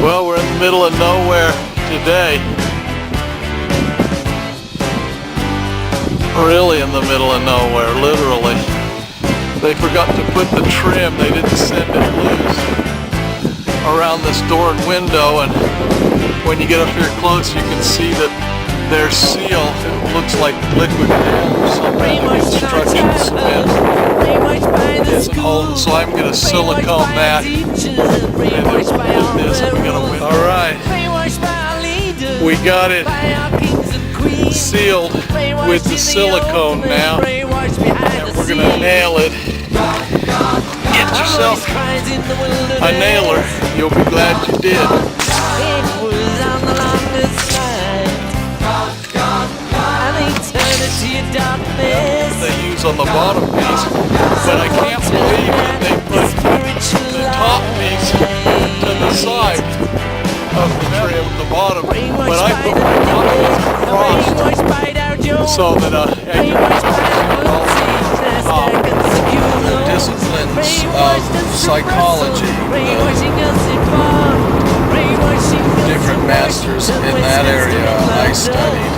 Well, we're in the middle of nowhere today. Really in the middle of nowhere, literally. They forgot to put the trim, they didn't send it loose around this door and window, and when you get up here close you can see that their seal, it looks like liquid gold or something. The construction cement isn't holding, so I'm going to silicone that, and then we'll hold this and we're going to win. Alright, we got it sealed with the silicone now, and we're going to nail it. Get yourself a nailer, you'll be glad you did. They use on the bottom piece, but I can't believe that they put the top piece to the side of the trim, the bottom, but I put my top piece across so that the disciplines of psychology, the different masters in that area I studied.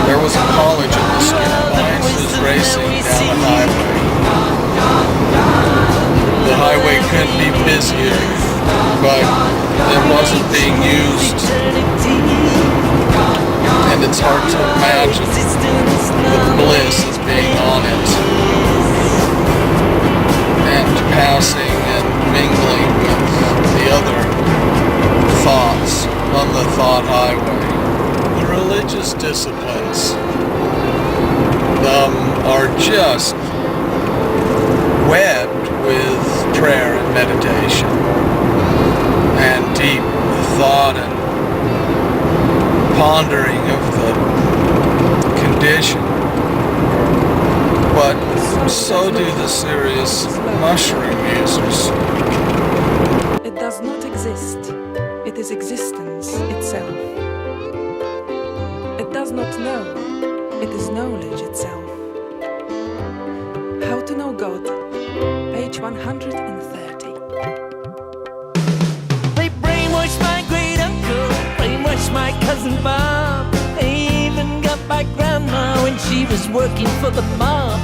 There was a college in the skin lines was racing down the highway. The highway couldn't be busier, but it wasn't being used. And it's hard to imagine the bliss of being on it. And passing and mingling with the other thoughts on the thought highway. The religious disciplines are just webbed with prayer and meditation and deep thought and pondering of the condition. But so do the serious mushroom users. It does not exist. It is existence itself. It does not know. It is knowledge itself. How to Know God, page 130. They brainwashed my great uncle, brainwashed my cousin Bob. They even got my grandma when she was working for the mob.